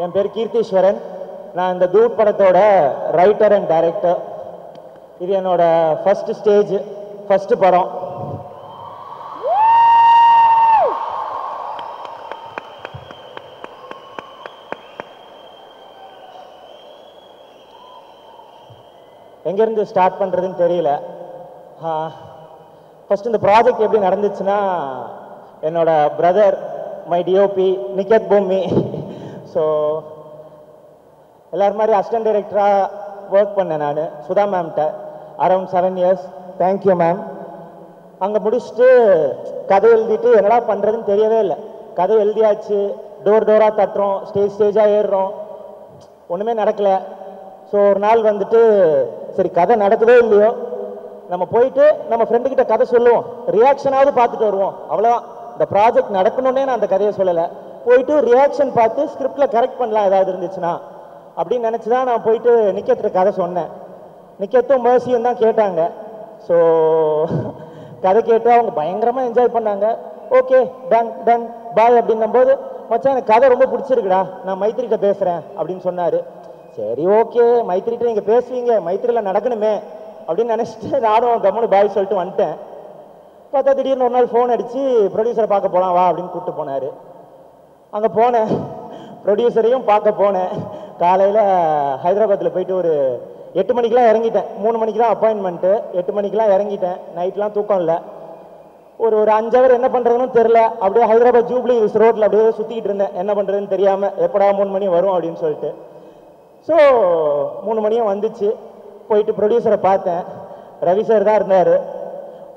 என் பேர் கீர்த்தீஸ்வரன். நான் இந்த தூட் படத்தோட ரைட்டர் அண்ட் டைரக்டர். இது என்னோட ஃபர்ஸ்ட் ஸ்டேஜ், ஃபர்ஸ்ட் படம். எங்கேருந்து ஸ்டார்ட் பண்ணுறதுன்னு தெரியல. ஃபர்ஸ்ட் இந்த ப்ராஜெக்ட் எப்படி நடந்துச்சுன்னா, என்னோட பிரதர் மை டிஓபி நிக்கத் பூமி, ஸோ எல்லாரும் மாதிரி அசிஸ்டன்ட் டைரக்டராக ஒர்க் பண்ணேன் நான் சுதா மேம்கிட்ட அரௌண்ட் 7 years. Thank you ma'am. அங்கே முடிச்சுட்டு கதை எழுதிட்டு என்னடா பண்ணுறதுன்னு தெரியவே இல்லை. கதை எழுதியாச்சு, டோராக தட்டுறோம், ஸ்டேஜாக ஏறுறோம், ஒன்றுமே நடக்கலை. ஸோ ஒரு நாள் வந்துட்டு சரி கதை நடக்கவே இல்லையோ, நம்ம போயிட்டு நம்ம ஃப்ரெண்டுக்கிட்ட கதை சொல்லுவோம், ரியாக்ஷனாவது பார்த்துட்டு வருவோம், அவ்வளோதான். இந்த ப்ராஜெக்ட் நடக்கணுன்னே நான் அந்த கதையை சொல்லலை, போயிட்டு ரியாக்ஷன் பார்த்து ஸ்கிரிப்டில் கரெக்ட் பண்ணலாம் ஏதாவது இருந்துச்சுன்னா அப்படின்னு நினச்சி தான் நான் போயிட்டு நிக்கத்துல கதை சொன்னேன். நிக்கத்தும் மேர்சியும் தான் கேட்டாங்க. ஸோ கதை கேட்டு அவங்க பயங்கரமாக என்ஜாய் பண்ணாங்க. ஓகே டன் டன் பாய் அப்படின்னும்போது, மச்சான் எனக்கு கதை ரொம்ப பிடிச்சிருக்குடா, நான் மைத்திரிகிட்ட பேசுகிறேன் அப்படின்னு சொன்னார். சரி ஓகே, மைத்திரிகிட்ட நீங்கள் பேசுவீங்க, மைத்திரியில் நடக்கணுமே அப்படின்னு நினச்சிட்டு நானும் கம்முனு பாய் சொல்லிட்டு வந்துட்டேன். பார்த்தா திடீர்னு ஒரு நாள் ஃபோன் அடித்து ப்ரொடியூசரை பார்க்க போகலாம் வா அப்படின்னு கூப்பிட்டு போனார். அங்கே போனேன், ப்ரொடியூசரையும் பார்க்க போனேன். காலையில் ஹைதராபாத்தில் போயிட்டு ஒரு 8 மணிக்கெலாம் இறங்கிட்டேன். 3 மணிக்கு தான் அப்பாயின்மெண்ட்டு. 8 மணிக்கெலாம் இறங்கிட்டேன். நைட்லாம் தூக்கம் இல்லை. ஒரு 5 hour என்ன பண்ணுறதுன்னு தெரில. அப்படியே ஹைதராபாத் ஜூப்ளி ஹில்ஸ் ரோட்டில் அப்படியே சுற்றிக்கிட்டு இருந்தேன், என்ன பண்ணுறதுன்னு தெரியாமல். எப்படா 3 மணி வரும் அப்படின்னு சொல்லிட்டு. ஸோ 3 மணியும் வந்துச்சு. போயிட்டு ப்ரொடியூசரை பார்த்தேன். ரவி சார் தான் இருந்தார்.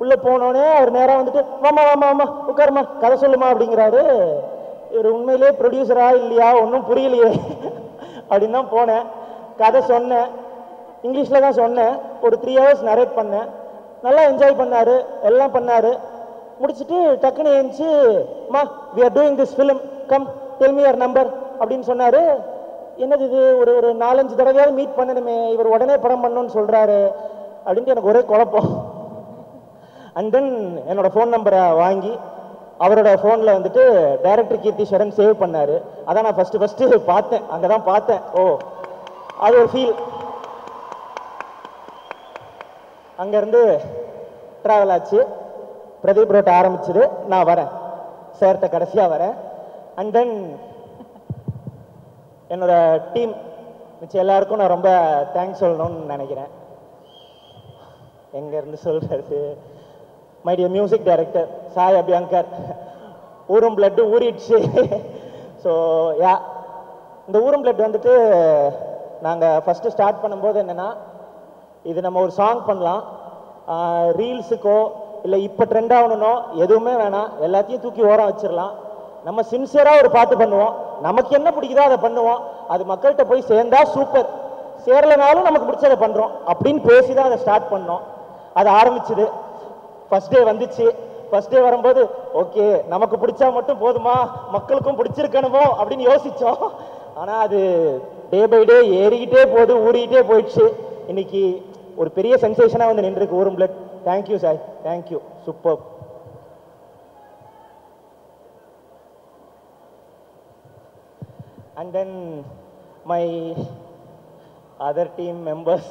உள்ளே போனோடனே அவர் நேராக வந்துட்டு வாமா வாமா வாமா உட்காருமா கதை சொல்லுமா அப்படிங்கிறாரு. இவர் உண்மையிலே ப்ரொடியூசரா இல்லையா ஒன்றும் புரியலையே அப்படின்னு தான் போனேன். கதை சொன்னேன், இங்கிலீஷில் தான் சொன்னேன். ஒரு 3 hours நரேட் பண்ணேன். நல்லா என்ஜாய் பண்ணார், எல்லாம் பண்ணார். முடிச்சுட்டு டக்குன்னு ஏஞ்சி மா we are doing this film, come tell me your number அப்படின்னு சொன்னார். என்னது இது, ஒரு 4-5 தடவையாவது மீட் பண்ணணுமே, இவர் உடனே படம் பண்ணணும்னு சொல்கிறாரு அப்படின்ட்டு எனக்கு ஒரே குழப்பம். அண்ட் தென் என்னோட ஃபோன் நம்பரை வாங்கி அவரோட ஃபோனில் வந்துட்டு டைரக்டர் கீர்த்தீஸ்வரன் சேவ் பண்ணார். அதான் நான் ஃபஸ்ட்டு பார்த்தேன், அங்கே தான் பார்த்தேன். ஓ அது ஒரு ஃபீல். அங்கேருந்து ட்ராவல் ஆச்சு, பிரதீப் ரோட்டை ஆரம்பிச்சுது. நான் வரேன் சேர்த்த கடைசியாக வரேன். அண்ட் தென் என்னோட டீம் மிச்சம் எல்லாருக்கும் நான் ரொம்ப தேங்க்ஸ் சொல்லணும்னு நினைக்கிறேன். எங்கேருந்து சொல்கிறது, my dear music director Sai Abhyankar, ஊரும் பிளட்டு ஊறிடுச்சு. ஸோ யா, இந்த ஊரும் பிளட் வந்துட்டு நாங்கள் ஃபஸ்ட்டு ஸ்டார்ட் பண்ணும்போது என்னென்னா, இது நம்ம ஒரு சாங் பண்ணலாம், ரீல்ஸுக்கோ இல்லை இப்போ ட்ரெண்ட் ஆகணுன்னோ எதுவுமே வேணாம், எல்லாத்தையும் தூக்கி ஓரம் வச்சிடலாம், நம்ம சின்சியராக ஒரு பாட்டு பண்ணுவோம், நமக்கு என்ன பிடிக்குதோ அதை பண்ணுவோம், அது மக்கள்கிட்ட போய் சேர்ந்தா சூப்பர், சேரலைனாலும் நமக்கு பிடிச்சதை பண்ணுறோம் அப்படின்னு பேசி தான் அதை ஸ்டார்ட் பண்ணோம். அது ஆரம்பிச்சுது. ஃபர்ஸ்ட் டே வந்துச்சு. ஃபர்ஸ்ட் டே வரும்போது ஓகே நமக்கு பிடிச்சா மட்டும் போதுமா, மக்களுக்கும் பிடிச்சிருக்கணுமோ அப்படின்னு யோசித்தோம். ஆனால் அது டே பை டே ஏறிக்கிட்டே போகுது, ஊறிக்கிட்டே போயிடுச்சு. இன்னைக்கு ஒரு பெரிய சென்சேஷனாக வந்து நின்றுருக்கு ஊரும் blood. Thank you Sai, thank you, super. And then my other team members,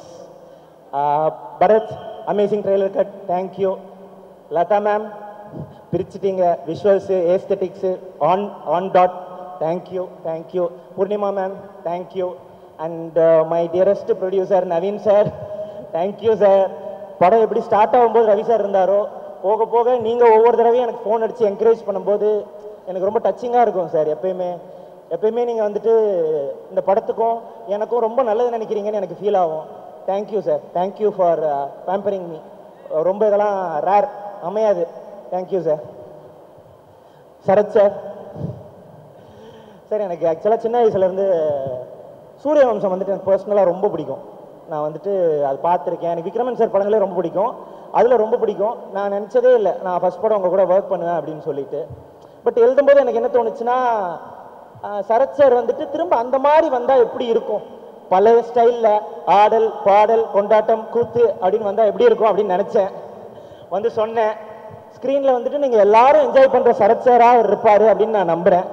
Bharat, amazing trailer cut, thank you. Lata ma'am, பிரிச்சிட்டிங்க, visuals aesthetics and that, thank you thank you. Poornima ma'am thank you. And my dearest producer Naveen sir, thank you sir. படம் எப்படி start ஆகும்போது Ravi sir இருந்தாரோ, போக போக நீங்கள் ஒவ்வொரு தடவையும் எனக்கு ஃபோன் அடித்து என்கரேஜ் பண்ணும்போது எனக்கு ரொம்ப டச்சிங்காக இருக்கும் சார். எப்பயுமே நீங்கள் வந்துட்டு இந்த படத்துக்கும் எனக்கும் ரொம்ப நல்லது நினைக்கிறீங்கன்னு எனக்கு ஃபீல் ஆகும். Thank you sir, thank you for pampering me. ரொம்ப இதெல்லாம் ரேர், அமையாது. Thank you sir. Sarath sir, sir எனக்கு ஆக்சுவலாக சின்ன வயசுலேருந்து சூரிய வம்சம் வந்துட்டு எனக்கு பர்சனலாக ரொம்ப பிடிக்கும். நான் வந்துட்டு அது பார்த்துருக்கேன். எனக்கு விக்ரமன் சார் படங்களே ரொம்ப பிடிக்கும், அதில் ரொம்ப பிடிக்கும். நான் நினச்சதே இல்லை நான் ஃபஸ்ட் படம் உங்கள் கூட ஒர்க் பண்ணுவேன் அப்படின்னு சொல்லிட்டு. பட் எழுதும்போது எனக்கு என்ன தோணுச்சுன்னா, சரத் சார் வந்துட்டு திரும்ப அந்த மாதிரி வந்தால் எப்படி இருக்கும், பழைய ஸ்டைலில் ஆடல் பாடல் கொண்டாட்டம் கூத்து அப்படின்னு வந்தால் எப்படி இருக்கும் அப்படின்னு நினச்சேன். வந்து சொன்னேன், ஸ்க்ரீனில் வந்துட்டு நீங்கள் எல்லாரும் என்ஜாய் பண்ணுற சரத் சாராக இருப்பார் அப்படின்னு நான் நம்புகிறேன்.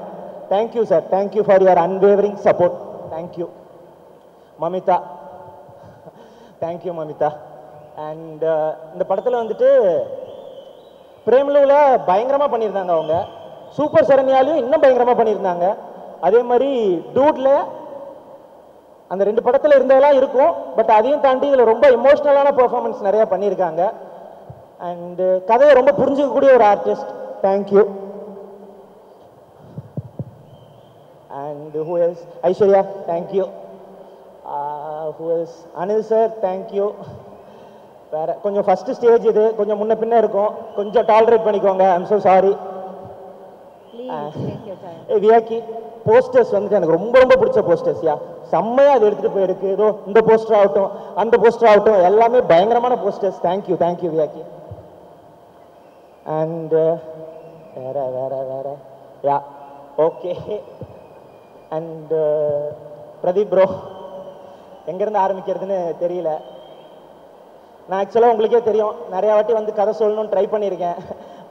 Thank you sir, thank you for your unwavering support. Thank you Mamitha, thank you Mamitha. And இந்த படத்தில் வந்துட்டு பிரேமலுவில் பயங்கரமாக பண்ணியிருந்தாங்க அவங்க, சூப்பர் சரண்யாலையும் இன்னும் பயங்கரமாக பண்ணியிருந்தாங்க. அதே மாதிரி டூட்ல அந்த 2 படத்தில் இருந்ததெல்லாம் இருக்கும், பட் அதையும் தாண்டி இதில் ரொம்ப இமோஷ்னலான பெர்ஃபார்மன்ஸ் நிறையா பண்ணியிருக்காங்க. அண்டு கதையை ரொம்ப புரிஞ்சுக்கக்கூடிய ஒரு artist. Thank you. And who else? Aishwarya, thank you. Who else? Anil sir, thank you. வேற கொஞ்சம் ஃபர்ஸ்ட் ஸ்டேஜ் இது, கொஞ்சம் முன்ன பின்ன இருக்கும், கொஞ்சம் டாலரேட் பண்ணிக்கோங்க. I'm so sorry. Viyaki, posters வந்துட்டு எனக்கு ரொம்ப ரொம்ப பிடிச்ச போஸ்டர்ஸ்யா, செம்மையா அது எடுத்துட்டு போயிருக்கு. ஏதோ இந்த போஸ்டர் ஆகட்டும் அந்த போஸ்டர் ஆகட்டும் எல்லாமே பயங்கரமான posters. Thank you, thank you Viyaki. And வேற வேற வேற யா ஓகே. அண்ட் பிரதீப் ப்ரோ, எங்கேருந்து ஆரம்பிக்கிறதுன்னு தெரியல. நான் ஆக்சுவலாக உங்களுக்கே தெரியும், நிறையா வாட்டி வந்து கதை சொல்லணும்னு ட்ரை பண்ணியிருக்கேன்,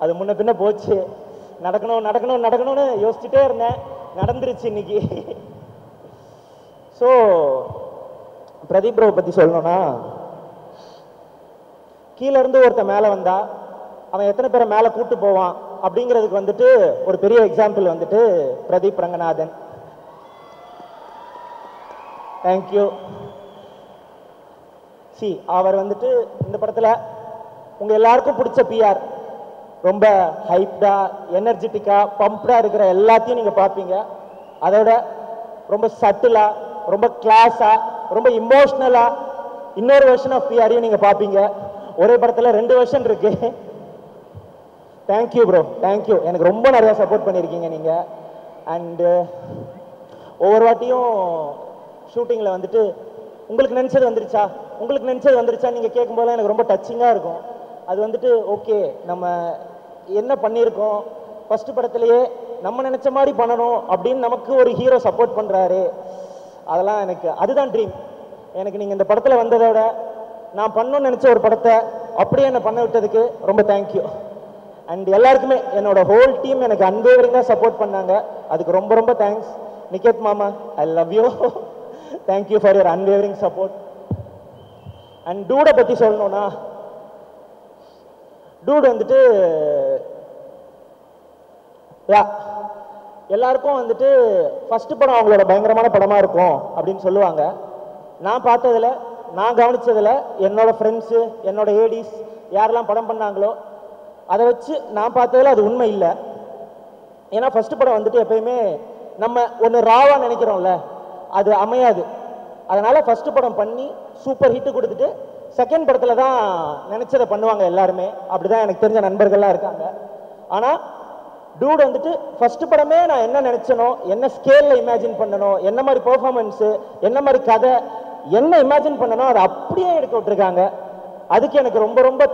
அது முன்ன பின்ன போச்சு. நடக்கணும் நடக்கணும் நடக்கணும்னு யோசிச்சுட்டே இருந்தேன், நடந்துருச்சு இன்னைக்கு. ஸோ பிரதீப் ப்ரோவை பற்றி சொல்லணும்னா, கீழே இருந்து ஒருத்தன் மேலே வந்தா அவன் எத்தனை பேரை மேலே கூட்டு போவான் அப்படிங்கிறதுக்கு வந்துட்டு ஒரு பெரிய எக்ஸாம்பிள் வந்துட்டு பிரதீப் ரங்கநாதன். தேங்க்யூ. சி அவர் வந்துட்டு இந்த படத்தில் உங்கள் எல்லாருக்கும் பிடிச்ச பிஆர், ரொம்ப ஹைப்டா எனர்ஜெட்டிக்கா பம்ப்டா இருக்கிற எல்லாத்தையும் நீங்கள் பார்ப்பீங்க. அதோட ரொம்ப சட்டிலா, ரொம்ப கிளாஸா, ரொம்ப இமோஷ்னலா இன்னொரு வெர்ஷன் ஆஃப் பிஆரையும் நீங்கள் பார்ப்பீங்க. ஒரே படத்தில் 2 வெர்ஷன் இருக்கு. Thank you bro, thank you. எனக்கு ரொம்ப நிறையா சப்போர்ட் பண்ணியிருக்கீங்க நீங்கள். அண்டு ஒவ்வொரு வாட்டியும் ஷூட்டிங்கில் வந்துட்டு உங்களுக்கு நினச்சது வந்துருச்சா, உங்களுக்கு நினச்சது வந்துருச்சா நீங்கள் கேட்கும்போதெல்லாம் எனக்கு ரொம்ப டச்சிங்காக இருக்கும். அது வந்துட்டு ஓகே, நம்ம என்ன பண்ணியிருக்கோம், ஃபர்ஸ்ட் படத்துலேயே நம்ம நினச்ச மாதிரி பண்ணணும் அப்படின்னு நமக்கு ஒரு ஹீரோ சப்போர்ட் பண்ணுறாரு. அதெல்லாம் எனக்கு அதுதான் ட்ரீம். எனக்கு நீங்கள் இந்த படத்தில் வந்ததோட நான் பண்ணணும்னு நினச்ச ஒரு படத்தை அப்படியே என்னை பண்ண விட்டதுக்கு ரொம்ப தேங்க்யூ. அண்ட் எல்லாருக்குமே என்னோட ஹோல் டீம் எனக்கு அன்வேவரிங்காக சப்போர்ட் பண்ணாங்க, அதுக்கு ரொம்ப ரொம்ப தேங்க்ஸ். நிகேத் மாமா, I love you. Thank you for your unwavering support. And டூடை பற்றி சொல்லணும்னா, டூட் வந்துட்டு எல்லாருக்கும் வந்துட்டு ஃபர்ஸ்ட் படம் அவங்களோட பயங்கரமான படமாக இருக்கும் அப்படின்னு சொல்லுவாங்க. நான் பார்த்ததில், நான் கவனித்ததில், என்னோட ஃப்ரெண்ட்ஸு, என்னோட ஏடிஸ் யாரெல்லாம் படம் பண்ணாங்களோ அதை வச்சு நான் பார்த்ததில் அது உண்மை இல்லை. ஏன்னா ஃபர்ஸ்ட் படம் வந்துட்டு எப்பயுமே நம்ம ஒன்று ராவாக நினைக்கிறோம்ல, அது அமையாது. அதனால் ஃபர்ஸ்ட் படம் பண்ணி சூப்பர் ஹிட்டு கொடுத்துட்டு செகண்ட் படத்தில் தான் நினச்சதை பண்ணுவாங்க எல்லாருமே. அப்படி தான் எனக்கு தெரிஞ்ச நண்பர்கள்லாம் இருக்காங்க. ஆனால் டூட் வந்துட்டு ஃபர்ஸ்ட் படமே நான் என்ன நினச்சனோ, என்ன ஸ்கேலில் இமேஜின் பண்ணணும், என்ன மாதிரி பெர்ஃபார்மன்ஸு, என்ன மாதிரி கதை, என்ன இமேஜின் பண்ணணும் அதை அப்படியே எடுக்க விட்டுருக்காங்க. அதுக்கு எனக்கு ரொம்ப ரொம்ப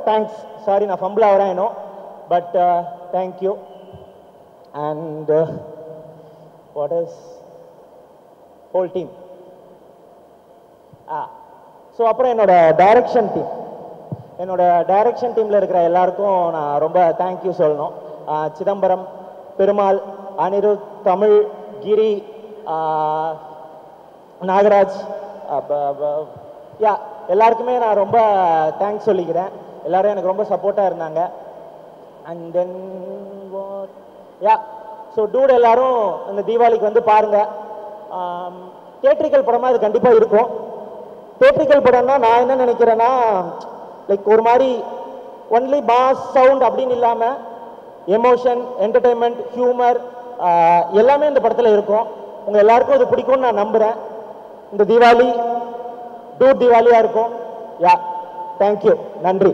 தேங்க்ஸ். சாரி நான் ஃபம்பிள் ஆகிறேன் இன்னும், but thank you. And what is whole team. So அப்புறம் என்னோட டைரக்ஷன் டீமில் இருக்கிற எல்லாருக்கும் நான் ரொம்ப தேங்க்யூ சொல்லணும். சிதம்பரம், பெருமாள், அனிருத், தமிழ், கிரி, நாகராஜ், எல்லாருக்குமே நான் ரொம்ப தேங்க்ஸ் சொல்லிக்கிறேன். எல்லாரும் எனக்கு ரொம்ப சப்போர்ட்டாக இருந்தாங்க. அண்ட் தென் ஸோ டூட் எல்லாரும் இந்த தீபாவளிக்கு வந்து பாருங்கள். தியேட்ரிக்கல் படமாக அது கண்டிப்பாக இருக்கும். தியேட்ரிக்கல் படம்னா நான் என்ன நினைக்கிறேன்னா, லைக் ஒரு மாதிரி ஒன்லி பாஸ் சவுண்ட் அப்படின்னு இல்லாமல் எமோஷன், என்டர்டெயின்மெண்ட், ஹியூமர் எல்லாமே இந்த படத்தில் இருக்கும். உங்கள் எல்லாருக்கும் இது பிடிக்கும்னு நான் நம்புகிறேன். இந்த தீபாவளி டூட் தீபாவளியாக இருக்கும். தேங்க்யூ, நன்றி.